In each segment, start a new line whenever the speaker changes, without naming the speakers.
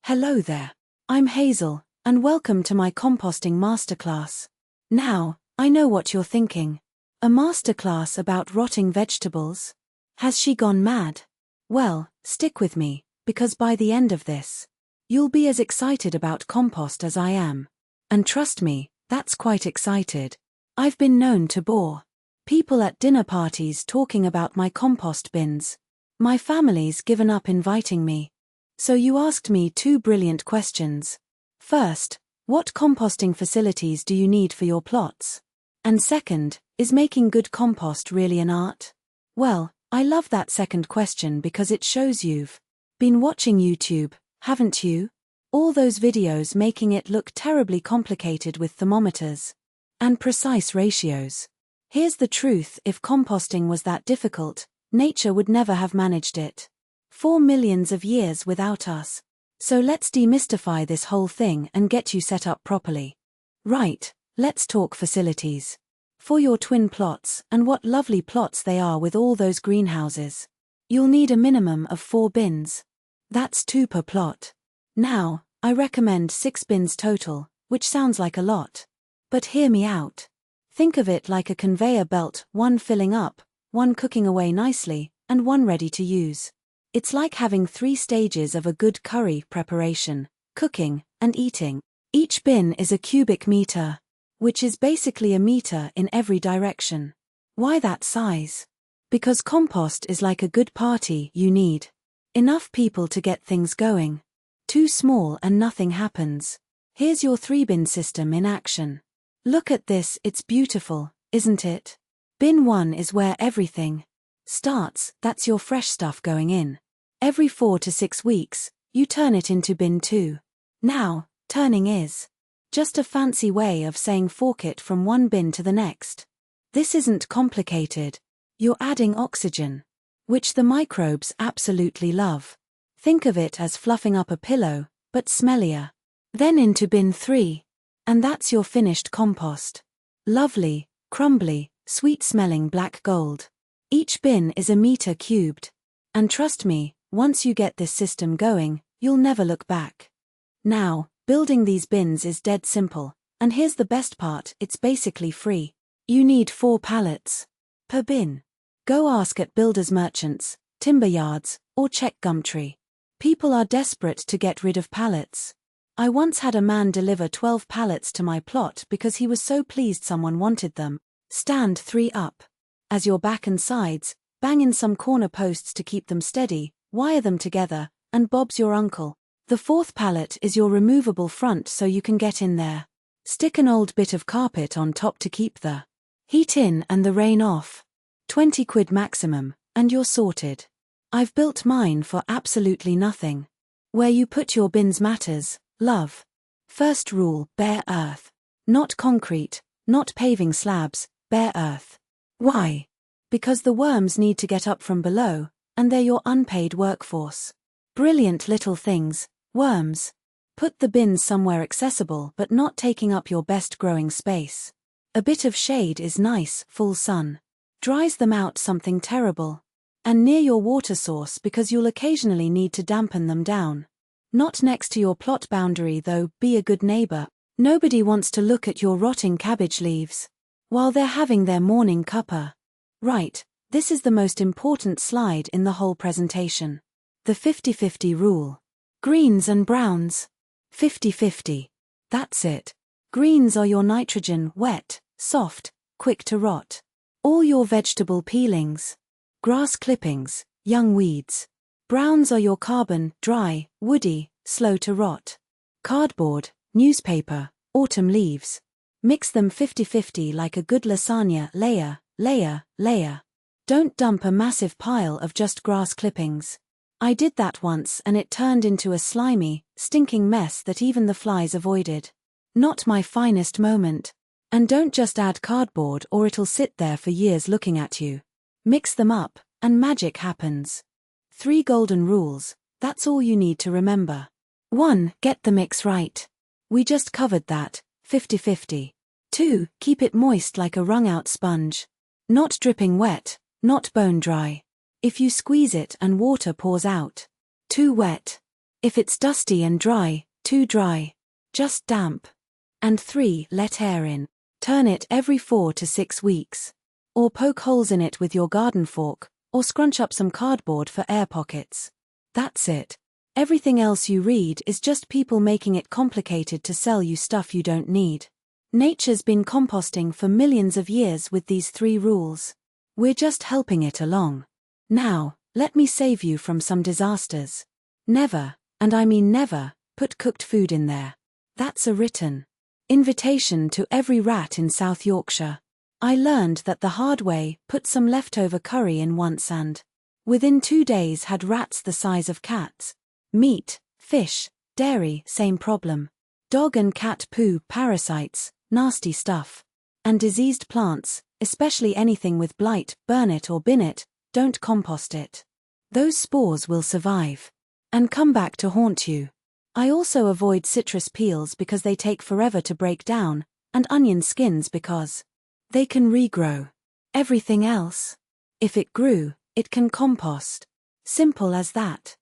Hello there. I'm Hazel, and welcome to my composting masterclass. Now, I know what you're thinking. A masterclass about rotting vegetables? Has she gone mad? Well, stick with me, because by the end of this, you'll be as excited about compost as I am. And trust me, that's quite excited. I've been known to bore people at dinner parties talking about my compost bins. My family's given up inviting me. So you asked me two brilliant questions. First, what composting facilities do you need for your plots? And second, is making good compost really an art? Well, I love that second question because it shows you've been watching YouTube, haven't you? All those videos making it look terribly complicated with thermometers and precise ratios. Here's the truth: if composting was that difficult, nature would never have managed it. 4 millions of years without us. So let's demystify this whole thing and get you set up properly. Right, let's talk facilities. For your twin plots, and what lovely plots they are with all those greenhouses, you'll need a minimum of 4 bins. That's 2 per plot. Now, I recommend 6 bins total, which sounds like a lot. But hear me out. Think of it like a conveyor belt, one filling up, one cooking away nicely, and one ready to use. It's like having 3 stages of a good curry preparation: cooking and eating. Each bin is a cubic meter, which is basically a meter in every direction. Why that size? Because compost is like a good party. You need enough people to get things going. Too small and nothing happens. Here's your 3-bin system in action. Look at this, it's beautiful, isn't it? Bin 1 is where everything starts. That's your fresh stuff going in. Every 4 to 6 weeks, you turn it into bin 2. Now, turning is just a fancy way of saying fork it from one bin to the next. This isn't complicated. You're adding oxygen, which the microbes absolutely love. Think of it as fluffing up a pillow, but smellier. Then into bin 3. And that's your finished compost. Lovely, crumbly, sweet-smelling black gold. Each bin is a meter cubed. And trust me, once you get this system going, you'll never look back. Now, building these bins is dead simple, and here's the best part: it's basically free. You need 4 pallets per bin. Go ask at builders merchants, timber yards, or check Gumtree. People are desperate to get rid of pallets. I once had a man deliver 12 pallets to my plot because he was so pleased someone wanted them. Stand 3 up. As your back and sides, bang in some corner posts to keep them steady, wire them together, and Bob's your uncle. The 4th pallet is your removable front so you can get in there. Stick an old bit of carpet on top to keep the heat in and the rain off. 20 quid maximum, and you're sorted. I've built mine for absolutely nothing. Where you put your bins matters, love. First rule: bare earth. Not concrete, not paving slabs, bare earth. Why? Because the worms need to get up from below, and they're your unpaid workforce. Brilliant little things, worms. Put the bins somewhere accessible but not taking up your best growing space. A bit of shade is nice, full sun dries them out something terrible. And near your water source because you'll occasionally need to dampen them down. Not next to your plot boundary though, be a good neighbor. Nobody wants to look at your rotting cabbage leaves while they're having their morning cuppa. Right, this is the most important slide in the whole presentation. The 50-50 rule. Greens and browns. 50-50. That's it. Greens are your nitrogen, wet, soft, quick to rot. All your vegetable peelings, grass clippings, young weeds. Browns are your carbon, dry, woody, slow to rot. Cardboard, newspaper, autumn leaves. Mix them 50-50 like a good lasagna, layer, layer, layer. Don't dump a massive pile of just grass clippings. I did that once and it turned into a slimy, stinking mess that even the flies avoided. Not my finest moment. And don't just add cardboard or it'll sit there for years looking at you. Mix them up, and magic happens. 3 golden rules, that's all you need to remember. 1. Get the mix right. We just covered that, 50-50. 2. Keep it moist like a wrung-out sponge. Not dripping wet, not bone dry. If you squeeze it and water pours out, too wet. If it's dusty and dry, too dry. Just damp. And 3. Let air in. Turn it every 4 to 6 weeks. Or poke holes in it with your garden fork, or scrunch up some cardboard for air pockets. That's it. Everything else you read is just people making it complicated to sell you stuff you don't need. Nature's been composting for millions of years with these 3 rules. We're just helping it along. Now, let me save you from some disasters. Never, and I mean never, put cooked food in there. That's a written invitation to every rat in South Yorkshire. I learned that the hard way. Put some leftover curry in once and within 2 days had rats the size of cats. Meat, fish, dairy, same problem. Dog and cat poo, parasites, nasty stuff. And diseased plants, especially anything with blight, burn it or bin it, don't compost it. Those spores will survive and come back to haunt you. I also avoid citrus peels because they take forever to break down, and onion skins because they can regrow. Everything else, if it grew, it can compost. Simple as that.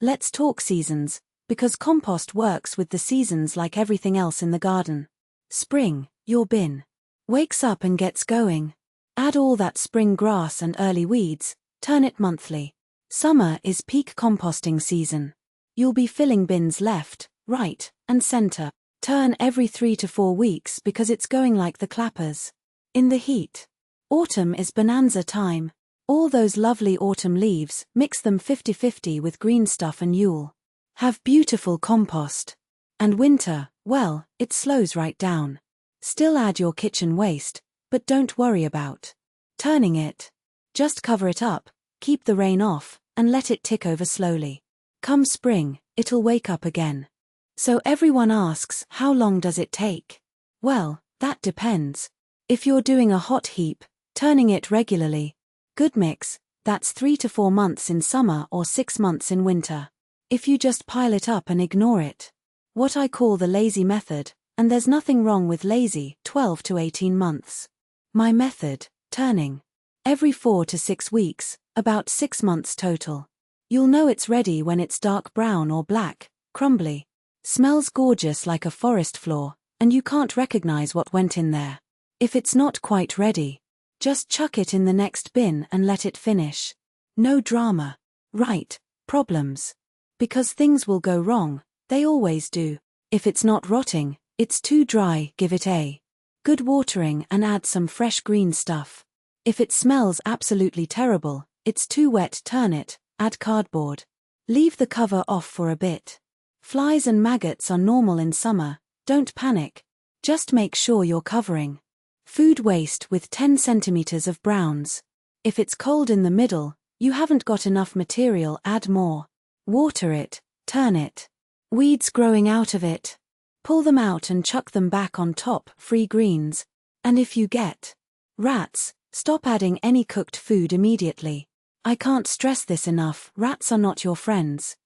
Let's talk seasons, because compost works with the seasons like everything else in the garden. Spring, your bin wakes up and gets going. Add all that spring grass and early weeds, turn it monthly. Summer is peak composting season. You'll be filling bins left, right, and center. Turn every 3 to 4 weeks because it's going like the clappers. In the heat. Autumn is bonanza time. All those lovely autumn leaves, mix them 50-50 with green stuff and you'll have beautiful compost. And winter, well, it slows right down. Still add your kitchen waste, but don't worry about turning it. Just cover it up, keep the rain off, and let it tick over slowly. Come spring, it'll wake up again. So everyone asks, how long does it take? Well, that depends. If you're doing a hot heap, turning it regularly, good mix, that's 3 to 4 months in summer or 6 months in winter. If you just pile it up and ignore it, what I call the lazy method, and there's nothing wrong with lazy, 12 to 18 months. My method, turning every 4 to 6 weeks, about 6 months total. You'll know it's ready when it's dark brown or black, crumbly. Smells gorgeous like a forest floor, and you can't recognize what went in there. If it's not quite ready, just chuck it in the next bin and let it finish. No drama. Right, problems. Because things will go wrong, they always do. If it's not rotting, it's too dry, give it a good watering and add some fresh green stuff. If it smells absolutely terrible, it's too wet, turn it, add cardboard. Leave the cover off for a bit. Flies and maggots are normal in summer, don't panic. Just make sure you're covering food waste with 10 centimeters of browns. If it's cold in the middle, you haven't got enough material, add more. Water it, turn it. Weeds growing out of it. Pull them out and chuck them back on top, free greens. And if you get rats, stop adding any cooked food immediately. I can't stress this enough, rats are not your friends.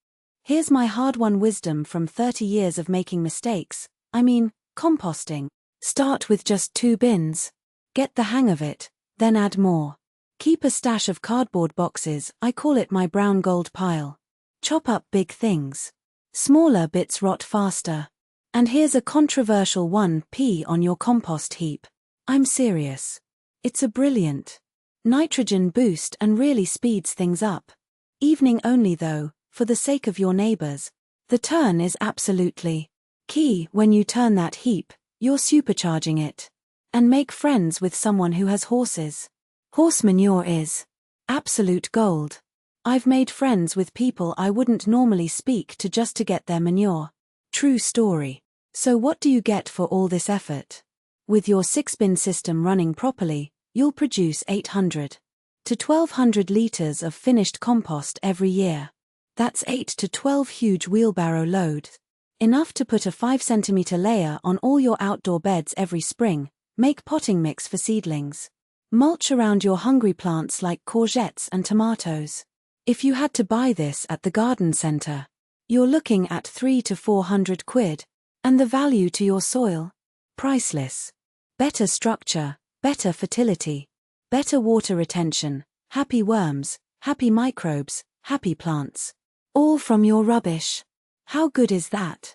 Here's my hard-won wisdom from 30 years of making mistakes, composting. Start with just 2 bins. Get the hang of it, then add more. Keep a stash of cardboard boxes, I call it my brown gold pile. Chop up big things. Smaller bits rot faster. And here's a controversial one, pee on your compost heap. I'm serious. It's a brilliant nitrogen boost and really speeds things up. Evening only though, for the sake of your neighbors. The turn is absolutely key. When you turn that heap, you're supercharging it. And make friends with someone who has horses. Horse manure is absolute gold. I've made friends with people I wouldn't normally speak to just to get their manure. True story. So what do you get for all this effort? With your 6-bin system running properly, you'll produce 800 to 1200 liters of finished compost every year. That's 8 to 12 huge wheelbarrow loads. Enough to put a 5 centimeter layer on all your outdoor beds every spring. Make potting mix for seedlings. Mulch around your hungry plants like courgettes and tomatoes. If you had to buy this at the garden center, you're looking at 300 to 400 quid. And the value to your soil? Priceless. Better structure, better fertility, better water retention, happy worms, happy microbes, happy plants. All from your rubbish. How good is that?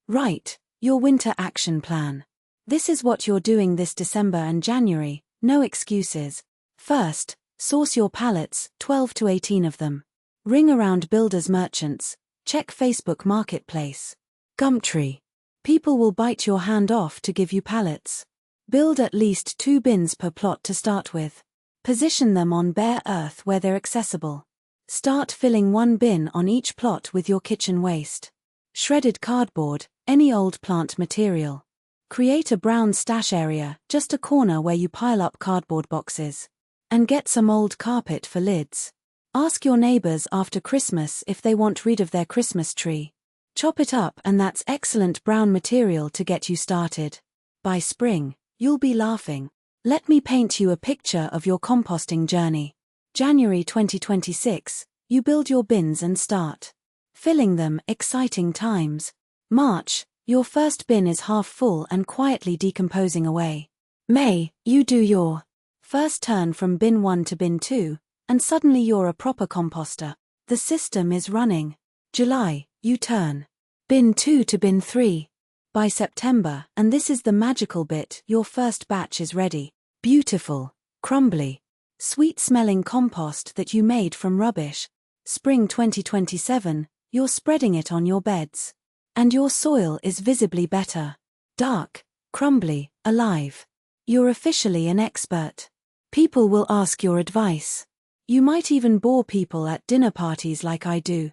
Right, your winter action plan. This is what you're doing this December and January, no excuses. First, source your pallets, 12 to 18 of them. Ring around builders merchants, check Facebook Marketplace. Gumtree. People will bite your hand off to give you pallets. Build at least 2 bins per plot to start with. Position them on bare earth where they're accessible. Start filling 1 bin on each plot with your kitchen waste. Shredded cardboard, any old plant material. Create a brown stash area, just a corner where you pile up cardboard boxes. And get some old carpet for lids. Ask your neighbors after Christmas if they want rid of their Christmas tree. Chop it up, and that's excellent brown material to get you started. By spring, you'll be laughing. Let me paint you a picture of your composting journey. January 2026, you build your bins and start filling them, exciting times. March, your first bin is half full and quietly decomposing away. May, you do your first turn from bin 1 to bin 2, and suddenly you're a proper composter. The system is running. July, you turn bin 2 to bin 3. By September, and this is the magical bit, your first batch is ready. Beautiful, crumbly, sweet-smelling compost that you made from rubbish. Spring 2027, you're spreading it on your beds. And your soil is visibly better. Dark, crumbly, alive. You're officially an expert. People will ask your advice. You might even bore people at dinner parties like I do.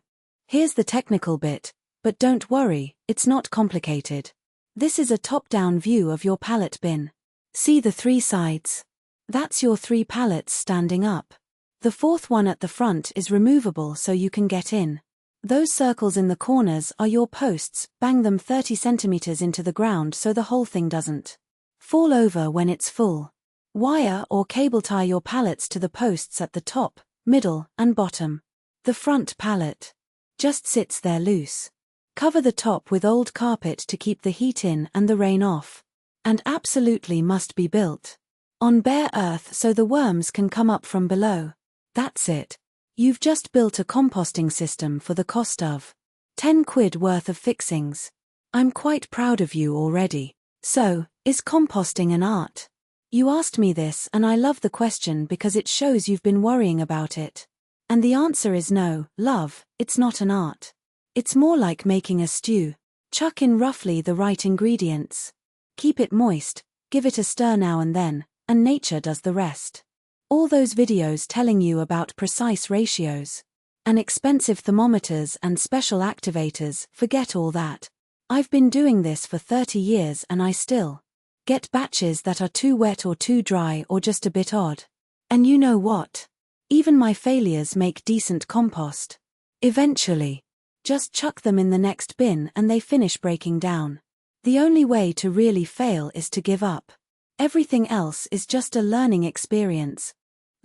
Here's the technical bit, but don't worry, it's not complicated. This is a top-down view of your pallet bin. See the 3 sides? That's your 3 pallets standing up. The 4th one at the front is removable so you can get in. Those circles in the corners are your posts, bang them 30 centimeters into the ground so the whole thing doesn't fall over when it's full. Wire or cable tie your pallets to the posts at the top, middle, and bottom. The front pallet just sits there loose. Cover the top with old carpet to keep the heat in and the rain off. And absolutely must be built on bare earth so the worms can come up from below. That's it. You've just built a composting system for the cost of 10 quid worth of fixings. I'm quite proud of you already. So, is composting an art? You asked me this and I love the question because it shows you've been worrying about it. And the answer is no, love, it's not an art. It's more like making a stew. Chuck in roughly the right ingredients. Keep it moist, give it a stir now and then, and nature does the rest. All those videos telling you about precise ratios and expensive thermometers and special activators, forget all that. I've been doing this for 30 years and I still get batches that are too wet or too dry or just a bit odd. And you know what? Even my failures make decent compost. Eventually. Just chuck them in the next bin and they finish breaking down. The only way to really fail is to give up. Everything else is just a learning experience.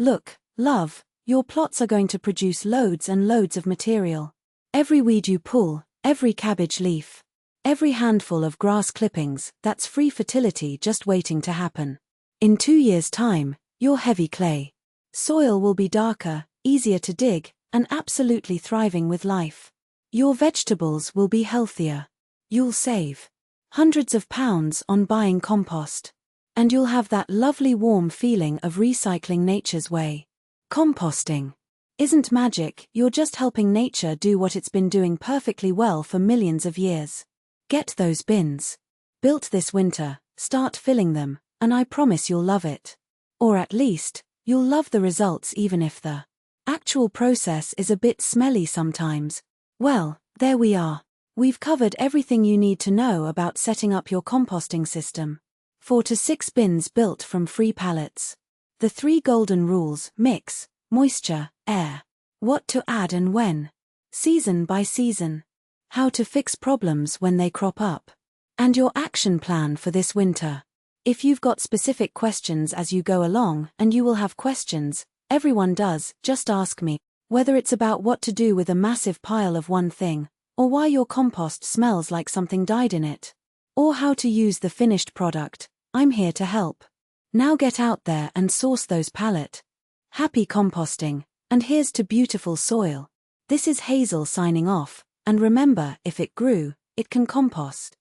Look, love, your plots are going to produce loads and loads of material. Every weed you pull, every cabbage leaf, every handful of grass clippings, that's free fertility just waiting to happen. In 2 years' time, your heavy clay soil will be darker, easier to dig, and absolutely thriving with life. Your vegetables will be healthier. You'll save hundreds of pounds on buying compost. And you'll have that lovely warm feeling of recycling nature's way. Composting isn't magic, you're just helping nature do what it's been doing perfectly well for millions of years. Get those bins built this winter, start filling them, and I promise you'll love it. Or at least, you'll love the results even if the actual process is a bit smelly sometimes. Well, there we are. We've covered everything you need to know about setting up your composting system. 4 to 6 bins built from free pallets. The 3 golden rules: mix, moisture, air. What to add and when. Season by season. How to fix problems when they crop up. And your action plan for this winter. If you've got specific questions as you go along, and you will have questions, everyone does, just ask me. Whether it's about what to do with a massive pile of one thing, or why your compost smells like something died in it, or how to use the finished product, I'm here to help. Now get out there and source those pallet. Happy composting, and here's to beautiful soil. This is Hazel signing off, And remember, if it grew, it can compost.